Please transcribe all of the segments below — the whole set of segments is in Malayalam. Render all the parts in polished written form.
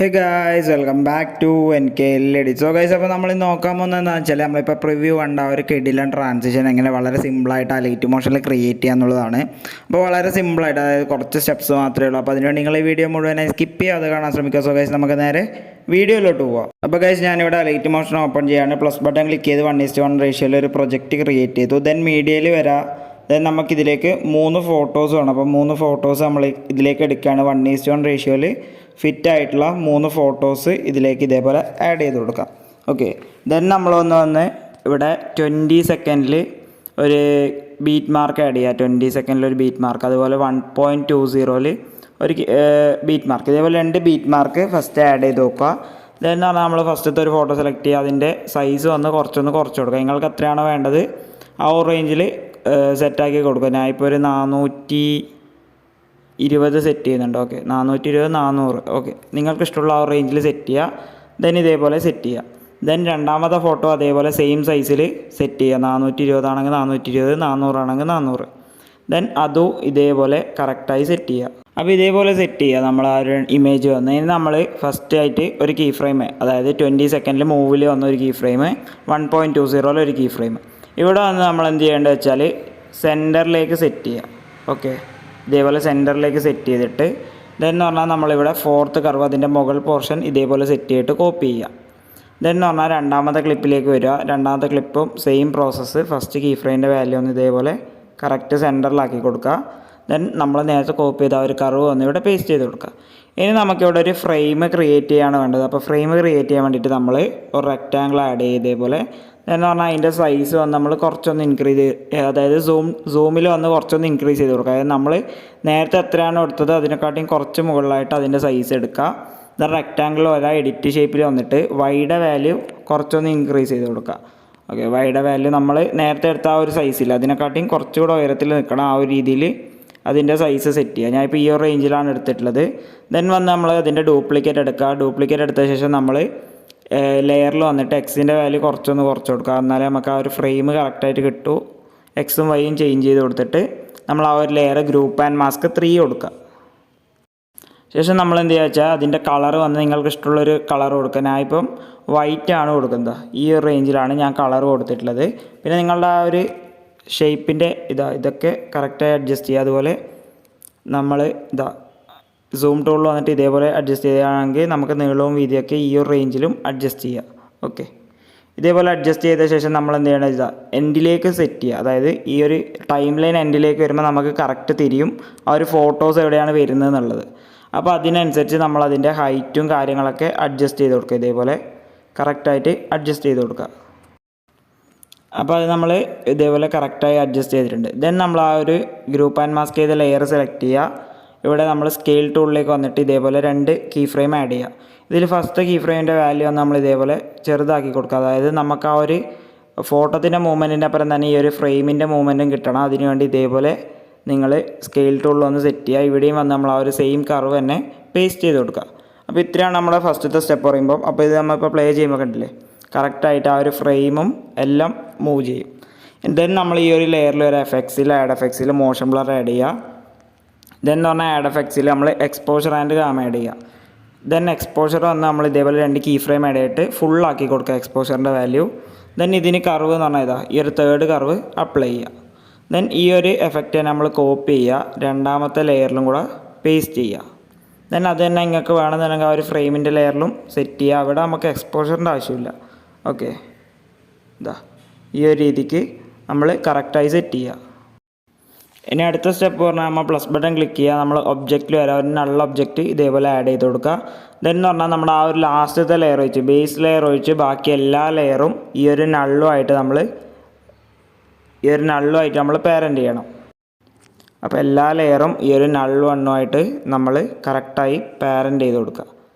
Hey guys, welcome back to NKL EDITS. So guys, അപ്പോൾ നമ്മൾ നോക്കാൻ പോകുന്നതെന്ന് വെച്ചാൽ നമ്മളിപ്പോൾ പ്രിവ്യൂ കണ്ട ഒരു കിടിലൻ ട്രാൻസിഷൻ എങ്ങനെ വളരെ സിമ്പിളായിട്ട് ലൈറ്റ് മോഷനിൽ ക്രിയേറ്റ് ചെയ്യുക എന്നുള്ളതാണ്. അപ്പോൾ വളരെ സിമ്പിളായിട്ട്, അതായത് കുറച്ച് സ്റ്റെപ്സ് മാത്രമേ ഉള്ളൂ. അപ്പോൾ അതിനുവേണ്ടി നിങ്ങൾ ഈ വീഡിയോ മുഴുവനായി സ്കിപ്പ് ചെയ്യാതെ കാണാൻ ശ്രമിക്കുക. സോ ഗൈസ്, നമുക്ക് നേരെ വീഡിയോയിലോട്ട് പോവാം. അപ്പോൾ ഗൈസ്, ഞാനിവിടെ ലൈറ്റ് മോഷൻ ഓപ്പൺ ചെയ്യാണ്. പ്ലസ് ബട്ടൺ ക്ലിക്ക് ചെയ്ത് 1:1 റേഷ്യോയിൽ ഒരു പ്രൊജക്റ്റ് ക്രിയേറ്റ് ചെയ്തു. ദെൻ മീഡിയയിൽ വരാം. ദെൻ നമുക്കിതിലേക്ക് 3 ഫോട്ടോസ് വേണം. അപ്പോൾ 3 ഫോട്ടോസ് നമ്മൾ ഇതിലേക്ക് എടുക്കുകയാണ്. 1:1 റേഷ്യോയിൽ ഫിറ്റ് ആയിട്ടുള്ള 3 ഫോട്ടോസ് ഇതിലേക്ക് ഇതേപോലെ ആഡ് ചെയ്ത് കൊടുക്കാം. ഓക്കെ, ദെൻ നമ്മളൊന്ന് ഇവിടെ 20 സെക്കൻഡിൽ ഒരു ബീറ്റ് മാർക്ക് ആഡ് ചെയ്യുക. 20 സെക്കൻഡിൽ ഒരു ബീറ്റ് മാർക്ക്, അതുപോലെ 1.20 ഒരു ബീറ്റ് മാർക്ക്, ഇതേപോലെ 2 ബീറ്റ് മാർക്ക് ഫസ്റ്റ് ആഡ് ചെയ്ത് നോക്കുക. ദെൻ പറഞ്ഞാൽ നമ്മൾ ഫസ്റ്റത്തെ ഒരു ഫോട്ടോ സെലക്ട് ചെയ്യുക. അതിൻ്റെ സൈസ് കുറച്ച് കൊടുക്കുക. നിങ്ങൾക്ക് എത്രയാണോ വേണ്ടത് ആ ഒരു റേഞ്ചിൽ സെറ്റാക്കി കൊടുക്കുക. ഞാൻ ഇപ്പോൾ ഒരു 420 സെറ്റ് ചെയ്യുന്നുണ്ട്. ഓക്കെ, 420, 400. ഓക്കെ, നിങ്ങൾക്ക് ഇഷ്ടമുള്ള ആ റേഞ്ചിൽ സെറ്റ് ചെയ്യുക. ദെൻ ഇതേപോലെ സെറ്റ് ചെയ്യുക. ദെൻ രണ്ടാമത്തെ ഫോട്ടോ അതേപോലെ സെയിം സൈസിൽ സെറ്റ് ചെയ്യുക. 420 ആണെങ്കിൽ 420, 400 ആണെങ്കിൽ 400. ദെൻ അതും ഇതേപോലെ കറക്റ്റായി സെറ്റ് ചെയ്യുക. അപ്പോൾ ഇതേപോലെ സെറ്റ് ചെയ്യുക. നമ്മൾ ആ ഒരു ഇമേജ് വന്നതിന് നമ്മൾ ഫസ്റ്റ് ആയിട്ട് ഒരു കീ ഫ്രെയിം, അതായത് 20 സെക്കൻഡിൽ മൂവിൽ വന്ന ഒരു കീ ഫ്രെയിം, 1.20 ഒരു കീ ഫ്രെയിം. ഇവിടെ വന്ന് നമ്മൾ എന്ത് ചെയ്യേണ്ടത് വെച്ചാൽ സെൻറ്ററിലേക്ക് സെറ്റ് ചെയ്യുക. ഓക്കെ, ഇതേപോലെ സെൻറ്ററിലേക്ക് സെറ്റ് ചെയ്തിട്ട് ദെൻ പറഞ്ഞാൽ നമ്മളിവിടെ 4th കർവ് അതിൻ്റെ മുകൾ പോർഷൻ ഇതേപോലെ സെറ്റ് ചെയ്തിട്ട് കോപ്പി ചെയ്യുക. ദെൻ പറഞ്ഞാൽ രണ്ടാമത്തെ ക്ലിപ്പിലേക്ക് വരിക. രണ്ടാമത്തെ ക്ലിപ്പും സെയിം പ്രോസസ്സ്. ഫസ്റ്റ് കീ ഫ്രെയിമിൻ്റെ വാല്യൂ ഒന്ന് ഇതേപോലെ കറക്റ്റ് സെൻറ്ററിലാക്കി കൊടുക്കുക. ദെൻ നമ്മൾ നേരത്തെ കോപ്പി ചെയ്ത ഒരു കർവ് വന്ന് ഇവിടെ പേസ്റ്റ് ചെയ്ത് കൊടുക്കുക. ഇനി നമുക്കിവിടെ ഒരു ഫ്രെയിം ക്രിയേറ്റ് ചെയ്യാണ് വേണ്ടത്. അപ്പോൾ ഫ്രെയിം ക്രിയേറ്റ് ചെയ്യാൻ വേണ്ടിയിട്ട് നമ്മൾ ഒരു റെക്റ്റാങ്കിൾ ആഡ് ചെയ്യുക ഇതേപോലെ. എന്ന് പറഞ്ഞാൽ അതിൻ്റെ സൈസ് വന്ന് നമ്മൾ കുറച്ചൊന്ന് ഇൻക്രീസ് അതായത് സൂമിൽ വന്ന് കുറച്ചൊന്ന് ഇൻക്രീസ് ചെയ്ത് കൊടുക്കുക. അതായത് നമ്മൾ നേരത്തെ എത്രയാണോ എടുത്തത് അതിനെക്കാട്ടിയും കുറച്ച് മുകളിലായിട്ട് അതിൻ്റെ സൈസ് എടുക്കുക. ഇത് റെക്റ്റാങ്കിൾ വരാം. എഡിറ്റ് ഷേപ്പിൽ വന്നിട്ട് വൈയുടെ വാല്യൂ കുറച്ചൊന്ന് ഇൻക്രീസ് ചെയ്ത് കൊടുക്കുക. ഓക്കെ, വൈയുടെ വാല്യൂ നമ്മൾ നേരത്തെ എടുത്ത ആ ഒരു സൈസിൽ അതിനെക്കാട്ടിയും കുറച്ചുകൂടെ ഉയരത്തിൽ നിൽക്കണം. ആ ഒരു രീതിയിൽ അതിൻ്റെ സൈസ് സെറ്റ് ചെയ്യുക. ഞാനിപ്പോൾ ഈ ഒരു റേഞ്ചിലാണ് എടുത്തിട്ടുള്ളത്. ദെൻ വന്ന് നമ്മൾ അതിൻ്റെ ഡ്യൂപ്ലിക്കേറ്റ് എടുക്കുക. ഡ്യൂപ്ലിക്കേറ്റ് എടുത്ത ശേഷം നമ്മൾ ലെയറിൽ വന്നിട്ട് എക്സിൻ്റെ വാല്യൂ കുറച്ച് കൊടുക്കുക. എന്നാലേ നമുക്ക് ആ ഒരു ഫ്രെയിം കറക്റ്റായിട്ട് കിട്ടൂ. എക്സും വൈയും ചേഞ്ച് ചെയ്ത് കൊടുത്തിട്ട് നമ്മൾ ആ ഒരു ലെയർ ഗ്രൂപ്പ് ആൻഡ് മാസ്ക് 3 കൊടുക്കുക. ശേഷം നമ്മൾ എന്ത് ചെയ്യുക വെച്ചാൽ അതിൻ്റെ കളർ വന്ന് നിങ്ങൾക്ക് ഇഷ്ടമുള്ളൊരു കളർ കൊടുക്കുക. ഞാൻ ഇപ്പം വൈറ്റ് ആണ് കൊടുക്കുന്നത്. ഈ ഒരു റേഞ്ചിലാണ് ഞാൻ കളർ കൊടുത്തിട്ടുള്ളത്. പിന്നെ നിങ്ങളുടെ ആ ഒരു ഷേപ്പിൻ്റെ ഇതൊക്കെ കറക്റ്റായി അഡ്ജസ്റ്റ് ചെയ്യുക. അതുപോലെ നമ്മൾ സൂം ടൂളിൽ വന്നിട്ട് ഇതേപോലെ അഡ്ജസ്റ്റ് ചെയ്യുകയാണെങ്കിൽ നമുക്ക് നീളവും വീതിയൊക്കെ ഈ ഒരു റേഞ്ചിലും അഡ്ജസ്റ്റ് ചെയ്യുക. ഓക്കെ, ഇതേപോലെ അഡ്ജസ്റ്റ് ചെയ്ത ശേഷം നമ്മൾ എന്ത് ചെയ്യണം എൻഡിലേക്ക് സെറ്റ് ചെയ്യുക. അതായത് ഈ ഒരു ടൈം ലൈൻ എൻഡിലേക്ക് വരുമ്പോൾ നമുക്ക് കറക്റ്റ് തിരിയും ആ ഒരു ഫോട്ടോസ് എവിടെയാണ് വരുന്നത് എന്നുള്ളത്. അപ്പോൾ അതിനനുസരിച്ച് നമ്മൾ അതിൻ്റെ ഹൈറ്റും കാര്യങ്ങളൊക്കെ അഡ്ജസ്റ്റ് ചെയ്ത് കൊടുക്കുക. ഇതേപോലെ കറക്റ്റായിട്ട് അഡ്ജസ്റ്റ് ചെയ്ത് കൊടുക്കുക. അപ്പോൾ അത് നമ്മൾ ഇതേപോലെ കറക്റ്റായി അഡ്ജസ്റ്റ് ചെയ്തിട്ടുണ്ട്. ദെൻ നമ്മൾ ആ ഒരു ഗ്രൂപ്പ് ആൻഡ് മാസ്ക് ചെയ്ത ലെയർ സെലക്ട് ചെയ്യുക. ഇവിടെ നമ്മൾ സ്കെയിൽ ടൂളിലേക്ക് വന്നിട്ട് ഇതേപോലെ 2 കീ ഫ്രെയിം ആഡ് ചെയ്യുക. ഇതിൽ ഫസ്റ്റ് കീ ഫ്രെയിമിൻ്റെ വാല്യൂ നമ്മൾ ഇതേപോലെ ചെറുതാക്കി കൊടുക്കുക. അതായത് നമുക്ക് ആ ഒരു ഫോട്ടോത്തിൻ്റെ മൂവ്മെൻറ്റിൻ്റെ അപ്പുറം തന്നെ ഈ ഒരു ഫ്രെയിമിൻ്റെ മൂവ്മെൻറ്റും കിട്ടണം. അതിനുവേണ്ടി ഇതേപോലെ നിങ്ങൾ സ്കെയിൽ ടൂളിൽ ഒന്ന് സെറ്റ് ചെയ്യുക. ഇവിടെയും വന്ന് നമ്മൾ ആ ഒരു സെയിം കർവ് തന്നെ പേസ്റ്റ് ചെയ്ത് കൊടുക്കുക. അപ്പോൾ ഇത്രയാണ് നമ്മുടെ ഫസ്റ്റത്തെ സ്റ്റെപ്പ് പറയുമ്പോൾ. അപ്പോൾ ഇത് നമ്മളിപ്പോൾ പ്ലേ ചെയ്യുമ്പോൾ കണ്ടില്ലേ കറക്റ്റായിട്ട് ആ ഒരു ഫ്രെയിമും എല്ലാം മൂവ് ചെയ്യും. ദെൻ നമ്മൾ ഈ ഒരു ലെയറിൽ ഒരു ആഡ് എഫക്ട്സിൽ മോഷൻ ബ്ലർ ആഡ് ചെയ്യുക. ദെൻ എന്ന് പറഞ്ഞാൽ ആഡ് എഫക്ട്സിൽ നമ്മൾ എക്സ്പോഷർ ആൻഡ് ഗാമ ആഡ് ചെയ്യുക. ദെൻ എക്സ്പോഷർ വന്ന് നമ്മൾ ഇതേപോലെ 2 കീ ഫ്രെയിം ആഡ് ചെയ്തിട്ട് ഫുള്ളാക്കി കൊടുക്കുക എക്സ്പോഷറിൻ്റെ വാല്യൂ. ദെൻ ഇതിന് കർവ് എന്ന് പറഞ്ഞാൽ ഈ ഒരു 3rd കർവ് അപ്ലൈ ചെയ്യുക. ദെൻ ഈ ഒരു എഫക്റ്റ് നമ്മൾ കോപ്പി ചെയ്യുക. രണ്ടാമത്തെ ലെയറിലും കൂടെ പേസ്റ്റ് ചെയ്യുക. ദെൻ അത് തന്നെ നിങ്ങൾക്ക് വേണമെന്നുണ്ടെങ്കിൽ ആ ഒരു ഫ്രെയിമിൻ്റെ ലെയറിലും സെറ്റ് ചെയ്യുക. അവിടെ നമുക്ക് എക്സ്പോഷറിൻ്റെ ആവശ്യമില്ല. ഓക്കെ, ഈ ഒരു രീതിക്ക് നമ്മൾ കറക്റ്റായി സെറ്റ് ചെയ്യുക. ഇനി അടുത്ത സ്റ്റെപ്പ് പറഞ്ഞാൽ നമ്മൾ പ്ലസ് ബട്ടൺ ക്ലിക്ക് ചെയ്യുക. നമ്മൾ ഒബ്ജക്റ്റിൽ വരാം. ഒരു നൾ ഒബ്ജക്റ്റ് ഇതേപോലെ ആഡ് ചെയ്ത് കൊടുക്കുക. ദെൻ എന്ന് പറഞ്ഞാൽ നമ്മുടെ ആ ഒരു ലാസ്റ്റത്തെ ലെയർ ഒഴിച്ച് ബേസ് ലെയർ ഒഴിച്ച് ബാക്കി എല്ലാ ലെയറും ഈ ഒരു നള്ളുമായിട്ട് നമ്മൾ പാരൻ്റ് ചെയ്യണം. അപ്പോൾ എല്ലാ ലെയറും ഈ ഒരു നൾ വണ്ണുമായിട്ട് നമ്മൾ കറക്റ്റായി പാരൻ്റ് ചെയ്ത് കൊടുക്കുക.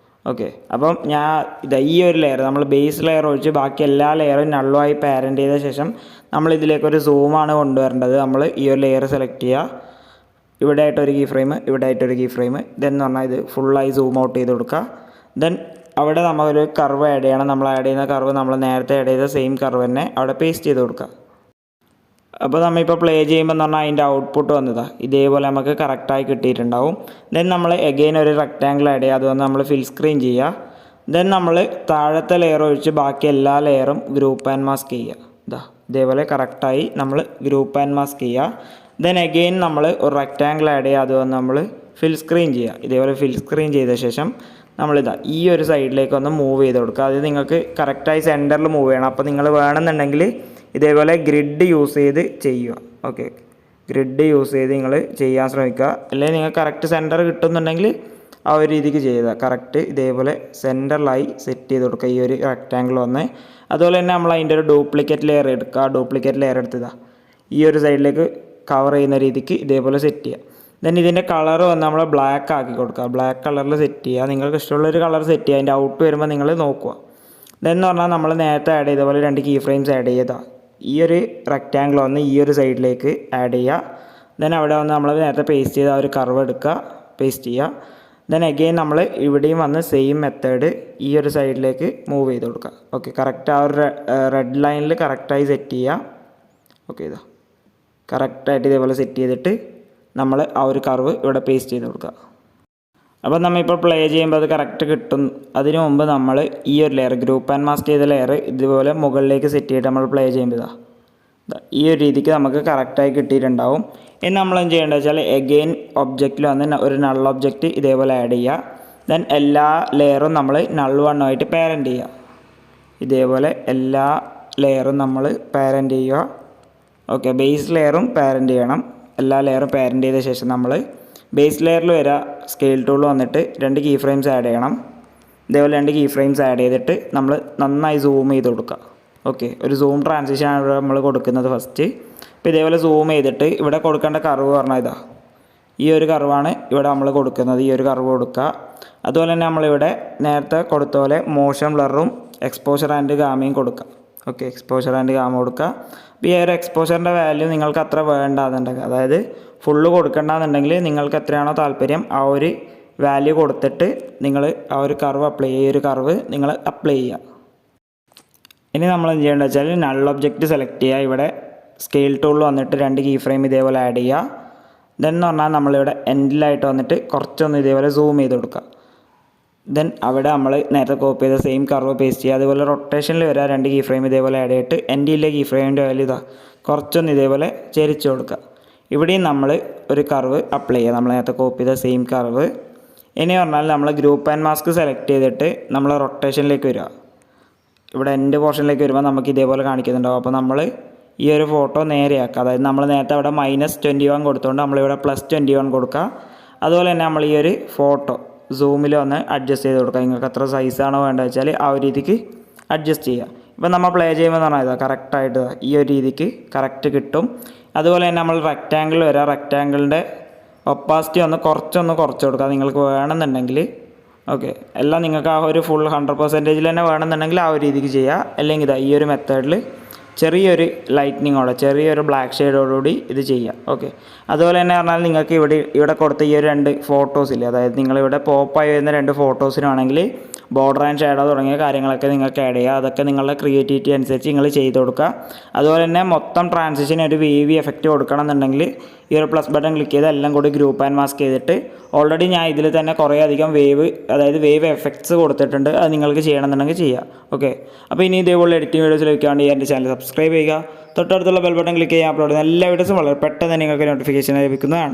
ഓക്കെ, അപ്പം ഈ ഒരു ലെയർ നമ്മൾ ബേസ് ലെയർ ഒഴിച്ച് ബാക്കി എല്ലാ ലെയറും നള്ളുമായി പാരൻ്റ് ചെയ്ത ശേഷം നമ്മൾ ഇതിലേക്കൊരു സൂമാണ് കൊണ്ടുവരേണ്ടത്. നമ്മൾ ഈ ഒരു ലെയർ സെലക്ട് ചെയ്യുക. ഇവിടെ ആയിട്ടൊരു കീ ഫ്രെയിം, ഇവിടെ ആയിട്ടൊരു കീ ഫ്രെയിം. ദെൻ എന്ന് പറഞ്ഞാൽ ഇത് ഫുള്ളായി സൂം ഔട്ട് ചെയ്ത് കൊടുക്കുക. ദെൻ അവിടെ നമ്മളൊരു കർവ് ആഡ് ചെയ്യണം. നമ്മൾ ആഡ് ചെയ്യുന്ന കർവ് നമ്മൾ നേരത്തെ ആഡ് ചെയ്ത സെയിം കർവ് തന്നെ അവിടെ പേസ്റ്റ് ചെയ്ത് കൊടുക്കുക. അപ്പോൾ നമ്മളിപ്പോൾ പ്ലേ ചെയ്യുമ്പോൾ എന്ന് പറഞ്ഞാൽ അതിൻ്റെ ഔട്ട്പുട്ട് വന്നതാണ് ഇതേപോലെ നമുക്ക് കറക്റ്റായി കിട്ടിയിട്ടുണ്ടാവും. ദെൻ നമ്മൾ എഗെയിൻ ഒരു റെക്റ്റാങ്കിൾ ആഡ് ചെയ്യുക, അത് വന്ന് നമ്മൾ ഫിൽ സ്ക്രീൻ ചെയ്യുക. ദെൻ നമ്മൾ താഴത്തെ ലെയർ ഒഴിച്ച് ബാക്കി എല്ലാ ലെയറും ഗ്രൂപ്പ് ആൻഡ് മാസ്ക് ചെയ്യുക. ഇതേപോലെ കറക്റ്റായി നമ്മൾ ഗ്രൂപ്പ് ആൻഡ് മാസ്ക് ചെയ്യുക. ദെൻ എഗെയിൻ നമ്മൾ ഒരു റെക്റ്റാങ്കിൾ ആഡ് ചെയ്യുക, അത് വന്ന് നമ്മൾ ഫിൽ സ്ക്രീൻ ചെയ്യുക. ഇതേപോലെ ഫിൽ സ്ക്രീൻ ചെയ്ത ശേഷം ഈ ഒരു സൈഡിലേക്ക് ഒന്ന് മൂവ് ചെയ്ത് കൊടുക്കുക. അത് നിങ്ങൾക്ക് കറക്റ്റായി സെൻറ്ററിൽ മൂവ് ചെയ്യണം. അപ്പോൾ നിങ്ങൾ വേണമെന്നുണ്ടെങ്കിൽ ഇതേപോലെ ഗ്രിഡ് യൂസ് ചെയ്ത് ചെയ്യുക. ഓക്കെ, ഗ്രിഡ് യൂസ് ചെയ്ത് നിങ്ങൾ ചെയ്യാൻ ശ്രമിക്കുക. അല്ലെങ്കിൽ നിങ്ങൾക്ക് കറക്റ്റ് സെൻറ്റർ കിട്ടുന്നുണ്ടെങ്കിൽ ആ ഒരു രീതിക്ക് ചെയ്യുക. കറക്റ്റ് ഇതേപോലെ സെൻറ്ററിലായി സെറ്റ് ചെയ്ത് കൊടുക്കുക ഈ ഒരു റെക്റ്റാങ്കിൾ വന്ന്. അതുപോലെ തന്നെ നമ്മൾ അതിൻ്റെ ഒരു ഡ്യൂപ്ലിക്കേറ്റ് ലെയർ എടുക്കുക. ഡ്യൂപ്ലിക്കേറ്റ് ലെയർ എടുത്തതാണ് ഈ ഒരു സൈഡിലേക്ക് കവർ ചെയ്യുന്ന രീതിക്ക് ഇതേപോലെ സെറ്റ് ചെയ്യുക. ദെൻ ഇതിൻ്റെ കളർ വന്ന് നമ്മൾ ബ്ലാക്ക് ആക്കി കൊടുക്കുക. ബ്ലാക്ക് കളറിൽ സെറ്റ് ചെയ്യുക. നിങ്ങൾക്ക് ഇഷ്ടമുള്ളൊരു കളർ സെറ്റ് ചെയ്യുക. അതിൻ്റെ ഔട്ട് വരുമ്പോൾ നിങ്ങൾ നോക്കുക. ഇതെന്ന് പറഞ്ഞാൽ നമ്മൾ നേരത്തെ ആഡ് ചെയ്ത പോലെ 2 കീ ഫ്രെയിംസ് ആഡ് ചെയ്താൽ ഈ ഒരു റെക്റ്റാങ്കിൾ വന്ന് ഈ ഒരു സൈഡിലേക്ക് ആഡ് ചെയ്യുക. ദെൻ അവിടെ വന്ന് നമ്മൾ നേരത്തെ പേസ്റ്റ് ചെയ്ത ഒരു കർവ് എടുക്കുക, പേസ്റ്റ് ചെയ്യുക. ദെൻ അഗെയിൻ നമ്മൾ ഇവിടെയും വന്ന് സെയിം മെത്തേഡ് ഈ ഒരു സൈഡിലേക്ക് മൂവ് ചെയ്ത് കൊടുക്കുക. ഓക്കെ, കറക്റ്റ് ആ ഒരു റെഡ് ലൈനിൽ കറക്റ്റായി സെറ്റ് ചെയ്യുക. ഓക്കെ, കറക്റ്റായിട്ട് ഇതേപോലെ സെറ്റ് ചെയ്തിട്ട് നമ്മൾ ആ ഒരു കർവ് ഇവിടെ പേസ്റ്റ് ചെയ്ത് കൊടുക്കുക. അപ്പോൾ നമ്മളിപ്പോൾ പ്ലേ ചെയ്യുമ്പോൾ അത് കറക്റ്റ് കിട്ടും. അതിനു മുമ്പ് നമ്മൾ ഈ ഒരു ലെയർ ഗ്രൂപ്പ് ആൻഡ് മാസ്ക് ചെയ്ത ലെയർ ഇതുപോലെ മുകളിലേക്ക് സെറ്റ് ചെയ്തിട്ട് നമ്മൾ പ്ലേ ചെയ്യുമ്പോൾ ഈ ഒരു രീതിക്ക് നമുക്ക് കറക്റ്റായി കിട്ടിയിട്ടുണ്ടാവും. ഇനി നമ്മൾ എന്ത് ചെയ്യേണ്ടത് വെച്ചാൽ എഗെയിൻ ഒബ്ജക്റ്റിൽ വന്ന് ഒരു നൾ ഒബ്ജക്റ്റ് ഇതേപോലെ ആഡ് ചെയ്യുക. ദെൻ എല്ലാ ലെയറും നമ്മൾ നൾ വണ്ണുമായിട്ട് പാരൻറ്റ് ചെയ്യുക. ഇതേപോലെ എല്ലാ ലെയറും നമ്മൾ പാരൻറ്റ് ചെയ്യുക. ഓക്കെ, ബേസ് ലെയറും പാരൻറ്റ് ചെയ്യണം. എല്ലാ ലെയറും പാരൻറ്റ് ചെയ്ത ശേഷം നമ്മൾ ബേസ് ലെയറിൽ വരിക, സ്കെയിൽ ടൂൾ വന്നിട്ട് 2 കീ ഫ്രെയിംസ് ആഡ് ചെയ്യണം. ഇതേപോലെ 2 കീ ഫ്രെയിംസ് ആഡ് ചെയ്തിട്ട് നമ്മൾ നന്നായി സൂം ചെയ്ത് കൊടുക്കുക. ഓക്കെ, ഒരു സൂം ട്രാൻസിഷനാണ് ഇവിടെ നമ്മൾ കൊടുക്കുന്നത് ഫസ്റ്റ്. അപ്പോൾ ഇതേപോലെ സൂം ചെയ്തിട്ട് ഇവിടെ കൊടുക്കേണ്ട കർവ് പറഞ്ഞാൽ ഈ ഒരു കർവാണ് ഇവിടെ നമ്മൾ കൊടുക്കുന്നത്. ഈ ഒരു കർവ് കൊടുക്കുക. അതുപോലെ തന്നെ നമ്മളിവിടെ നേരത്തെ കൊടുത്ത പോലെ മോഷൻ ബ്ലറും എക്സ്പോഷർ ആൻഡ് ഗാമയും കൊടുക്കുക. ഓക്കെ, എക്സ്പോഷർ ആൻഡ് ഗാമ കൊടുക്കുക. അപ്പോൾ ഈ ഒരു എക്സ്പോഷറിൻ്റെ വാല്യൂ നിങ്ങൾക്ക് അത്ര വേണ്ടാന്നുണ്ടെങ്കിൽ, അതായത് ഫുള്ള് കൊടുക്കേണ്ടതെന്നുണ്ടെങ്കിൽ നിങ്ങൾക്ക് എത്രയാണോ താല്പര്യം ആ ഒരു വാല്യൂ കൊടുത്തിട്ട് നിങ്ങൾ ആ ഒരു കർവ് അപ്ലൈ ചെയ്യുക. ഈ ഒരു കർവ് നിങ്ങൾ അപ്ലൈ ചെയ്യുക. ഇനി നമ്മൾ എന്ത് ചെയ്യേണ്ടത് വെച്ചാൽ നൾ ഒബ്ജക്റ്റ് സെലക്ട് ചെയ്യുക. ഇവിടെ സ്കെയിൽ ടൂളിൽ വന്നിട്ട് 2 കീ ഫ്രെയിം ഇതേപോലെ ആഡ് ചെയ്യുക. ദെൻ എന്ന് പറഞ്ഞാൽ നമ്മളിവിടെ എൻഡിലായിട്ട് വന്നിട്ട് കുറച്ചൊന്ന് ഇതേപോലെ സൂം ചെയ്ത് കൊടുക്കുക. ദെൻ അവിടെ നമ്മൾ നേരത്തെ കോപ്പി ചെയ്ത സെയിം കർവ് പേസ്റ്റ് ചെയ്യുക. അതുപോലെ റൊട്ടേഷനിൽ വരിക, 2 കീ ഫ്രെയിം ഇതേപോലെ ആഡ് ചെയ്തിട്ട് എൻഡിലെ കീ ഫ്രെയിമിൻ്റെ വാല്യൂ കുറച്ചൊന്ന് ഇതേപോലെ ചരിച്ച് കൊടുക്കുക. ഇവിടെയും നമ്മൾ ഒരു കർവ് അപ്ലൈ ചെയ്യുക, നമ്മൾ നേരത്തെ കോപ്പി ചെയ്ത സെയിം കർവ്. ഇനി പറഞ്ഞാൽ നമ്മൾ ഗ്രൂപ്പ് ആൻഡ് മാസ്ക് സെലക്ട് ചെയ്തിട്ട് നമ്മൾ റൊട്ടേഷനിലേക്ക് വരിക. ഇവിടെ എൻഡ് പോർഷനിലേക്ക് വരുമ്പോൾ നമുക്ക് ഇതേപോലെ കാണിക്കുന്നുണ്ടാവും. അപ്പോൾ നമ്മൾ ഈ ഒരു ഫോട്ടോ നേരെയാക്കുക. അതായത് നമ്മൾ നേരത്തെ അവിടെ -21 കൊടുത്തുകൊണ്ട് നമ്മളിവിടെ +21 കൊടുക്കുക. അതുപോലെ തന്നെ നമ്മൾ ഈ ഒരു ഫോട്ടോ സൂമിൽ വന്ന് അഡ്ജസ്റ്റ് ചെയ്ത് കൊടുക്കുക. നിങ്ങൾക്ക് എത്ര സൈസാണോ വേണ്ടത് വെച്ചാൽ ആ ഒരു രീതിക്ക് അഡ്ജസ്റ്റ് ചെയ്യുക. ഇപ്പം നമ്മൾ പ്ലേ ചെയ്യുമ്പോൾ എന്ന് പറഞ്ഞാൽ കറക്റ്റായിട്ട് ഈ ഒരു രീതിക്ക് കറക്റ്റ് കിട്ടും. അതുപോലെ തന്നെ നമ്മൾ റെക്റ്റാങ്കിൾ വരിക, റെക്റ്റാങ്കിളിൻ്റെ ഒപ്പാസിറ്റി കുറച്ച് കൊടുക്കുക നിങ്ങൾക്ക് വേണമെന്നുണ്ടെങ്കിൽ. ഓക്കെ, എല്ലാം നിങ്ങൾക്ക് ആ ഒരു ഫുൾ 100% തന്നെ വേണമെന്നുണ്ടെങ്കിൽ ആ ഒരു രീതിക്ക് ചെയ്യുക. അല്ലെങ്കിൽ ഈ ഒരു മെത്തേഡിൽ ചെറിയൊരു ലൈറ്റ്നിങ്ങോടെ, ചെറിയൊരു ബ്ലാക്ക് ഷെയ്ഡോടുകൂടി ഇത് ചെയ്യുക. ഓക്കെ, അതുപോലെ തന്നെ പറഞ്ഞാൽ നിങ്ങൾക്ക് ഇവിടെ കൊടുത്ത ഈ ഒരു 2 ഫോട്ടോസില്ലേ, അതായത് നിങ്ങളിവിടെ പോപ്പായി വരുന്ന 2 ഫോട്ടോസിനാണെങ്കിൽ ബോർഡർ ആൻഡ് ഷാഡോ തുടങ്ങിയ കാര്യങ്ങളൊക്കെ നിങ്ങൾക്ക് ആഡ് ചെയ്യുക. അതൊക്കെ നിങ്ങളുടെ ക്രിയേറ്റിവിറ്റി അനുസരിച്ച് നിങ്ങൾ ചെയ്ത് കൊടുക്കുക. അതുപോലെ തന്നെ മൊത്തം ട്രാൻസിഷൻ ഒരു വേവി എഫക്റ്റ് കൊടുക്കണം എന്നുണ്ടെങ്കിൽ ഈ ഒരു പ്ലസ് ബട്ടൺ ക്ലിക്ക് ചെയ്ത് എല്ലാം കൂടി ഗ്രൂപ്പ് ആൻഡ് മാസ്ക് ചെയ്തിട്ട്, ഓൾറെഡി ഞാൻ ഇതിൽ തന്നെ കുറേ അധികം വേവ് എഫക്ട്സ് കൊടുത്തിട്ടുണ്ട്. അത് നിങ്ങൾക്ക് ചെയ്യണമെന്നുണ്ടെങ്കിൽ ചെയ്യുക. ഓക്കെ, അപ്പോൾ ഇനി ഇതേപോലെ എഡിറ്റിംഗ് വീഡിയോസ് ലഭിക്കാണ്ട് എൻ്റെ ചാനൽ സബ്സ്ക്രൈബ് ചെയ്യുക. തൊട്ടടുത്തുള്ള ബെൽ ബട്ടൺ ക്ലിക്ക് ചെയ്യുക. അപ്ലോഡ് ചെയ്യുന്ന എല്ലാ വീഡിയോസും വളരെ പെട്ടെന്ന് നിങ്ങൾക്ക് നോട്ടിഫിക്കേഷൻ ലഭിക്കുന്നതാണ്.